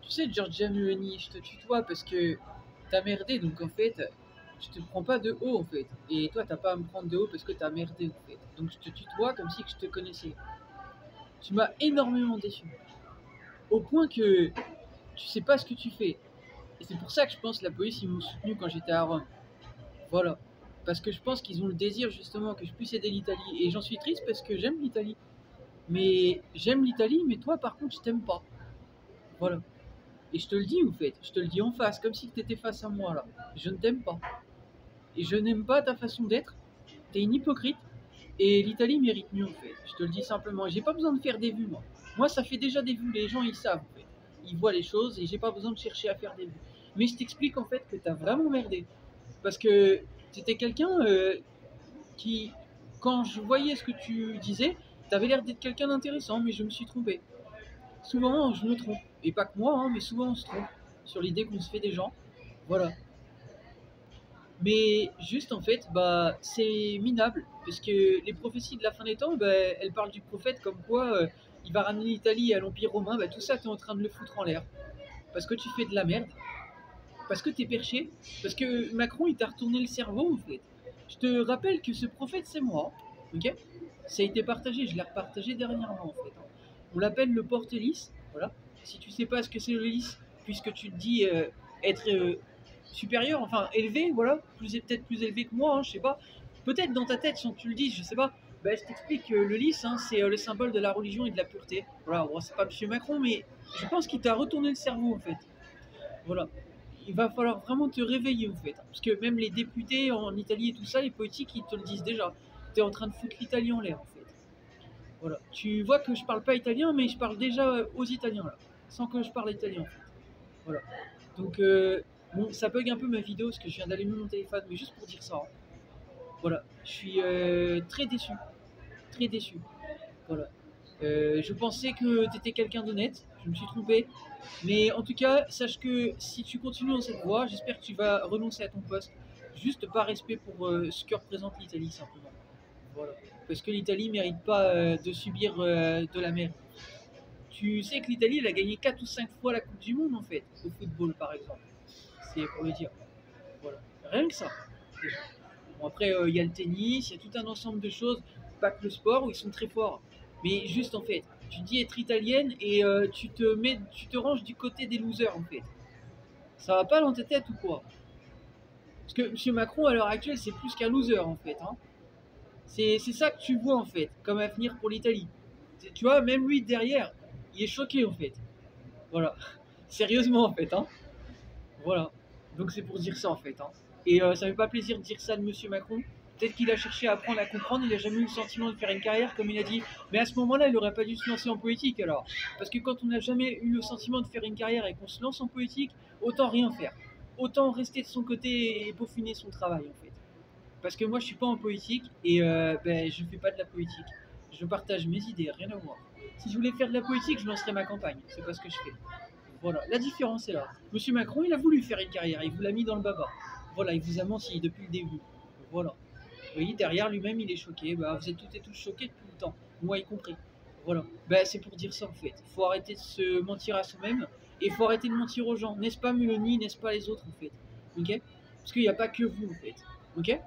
Tu sais, Giorgia Meloni, je te tutoie parce que t'as merdé, donc en fait, je te prends pas de haut en fait. Et toi, t'as pas à me prendre de haut parce que t'as merdé en fait. Donc je te tutoie comme si que je te connaissais. Tu m'as énormément déçu. Au point que tu sais pas ce que tu fais. Et c'est pour ça que je pense que la police, ils m'ont soutenu quand j'étais à Rome. Voilà. Parce que je pense qu'ils ont le désir justement que je puisse aider l'Italie. Et j'en suis triste parce que j'aime l'Italie. Mais j'aime l'Italie, mais toi par contre, je t'aime pas. Voilà. Et je te le dis, en fait, je te le dis en face, comme si tu étais face à moi là. Je ne t'aime pas. Et je n'aime pas ta façon d'être. T'es une hypocrite. Et l'Italie mérite mieux, en fait. Je te le dis simplement. J'ai pas besoin de faire des vues, moi. Moi, ça fait déjà des vues. Les gens, ils savent, en fait. Ils voient les choses et j'ai pas besoin de chercher à faire des vues. Mais je t'explique, en fait, que t'as vraiment merdé. Parce que t'étais quelqu'un qui, quand je voyais ce que tu disais, t'avais l'air d'être quelqu'un d'intéressant, mais je me suis trompé. Souvent, je me trompe. Et pas que moi, hein, mais souvent, on se trompe sur l'idée qu'on se fait des gens. Voilà. Mais juste en fait, bah, c'est minable, parce que les prophéties de la fin des temps, bah, elles parlent du prophète comme quoi il va ramener l'Italie à l'Empire romain, bah, tout ça, tu es en train de le foutre en l'air. Parce que tu fais de la merde, parce que tu es perché, parce que Macron, il t'a retourné le cerveau, en fait. Je te rappelle que ce prophète, c'est moi, ok. Ça a été partagé, je l'ai repartagé dernièrement, en fait. On l'appelle le porte-lys, voilà. Si tu sais pas ce que c'est le lys, puisque tu te dis être supérieur, enfin élevé, voilà, peut-être plus élevé que moi, hein, je sais pas. Peut-être dans ta tête, sans que tu le dises, je sais pas. Bah, je t'explique, le lys, hein, c'est le symbole de la religion et de la pureté. Voilà, bon, c'est pas Monsieur Macron, mais je pense qu'il t'a retourné le cerveau, en fait. Voilà. Il va falloir vraiment te réveiller, en fait. Parce que même les députés en Italie et tout ça, les politiques, ils te le disent déjà. T'es en train de foutre l'Italie en l'air, en fait. Voilà. Tu vois que je parle pas italien, mais je parle déjà aux Italiens, là. Sans que je parle italien, en fait. Voilà. Donc, bon, ça bug un peu ma vidéo parce que je viens d'allumer mon téléphone, mais juste pour dire ça, hein. Voilà. Je suis très déçu. Très déçu. Voilà. Je pensais que tu étais quelqu'un d'honnête. Je me suis trompé. Mais en tout cas, sache que si tu continues dans cette voie, j'espère que tu vas renoncer à ton poste. Juste par respect pour ce que représente l'Italie, simplement. Voilà. Parce que l'Italie mérite pas de subir de la merde. Tu sais que l'Italie, elle a gagné 4 ou 5 fois la Coupe du Monde, en fait, au football, par exemple. C'est pour le dire. Voilà. Rien que ça, déjà. Bon, après, il y a le tennis, il y a tout un ensemble de choses, pas que le sport, où ils sont très forts. Mais juste, en fait, tu dis être italienne et tu te ranges du côté des losers, en fait. Ça va pas dans ta tête ou quoi? Parce que M. Macron, à l'heure actuelle, c'est plus qu'un loser, en fait. Hein. C'est ça que tu vois, en fait, comme avenir pour l'Italie. Tu vois, même lui, derrière, il est choqué, en fait. Voilà. Sérieusement, en fait. Hein. Voilà. Donc c'est pour dire ça, en fait. Hein. Et ça fait pas plaisir de dire ça de Monsieur Macron. Peut-être qu'il a cherché à apprendre à comprendre, il n'a jamais eu le sentiment de faire une carrière, comme il a dit. Mais à ce moment-là, il n'aurait pas dû se lancer en politique, alors. Parce que quand on n'a jamais eu le sentiment de faire une carrière et qu'on se lance en politique, autant rien faire. Autant rester de son côté et peaufiner son travail, en fait. Parce que moi, je suis pas en politique et ben, je fais pas de la politique. Je partage mes idées, rien à voir. Si je voulais faire de la politique, je lancerais ma campagne. C'est pas ce que je fais. Voilà, la différence est là. Monsieur Macron, il a voulu faire une carrière, il vous l'a mis dans le baba. Voilà, il vous a menti depuis le début. Voilà. Vous voyez, derrière lui-même, il est choqué. Bah, vous êtes toutes et tous choqués depuis le temps, moi y compris. Voilà. Bah, c'est pour dire ça en fait. Il faut arrêter de se mentir à soi-même et il faut arrêter de mentir aux gens. N'est-ce pas Mélanie, n'est-ce pas les autres en fait. Ok. Parce qu'il n'y a pas que vous en fait. Ok.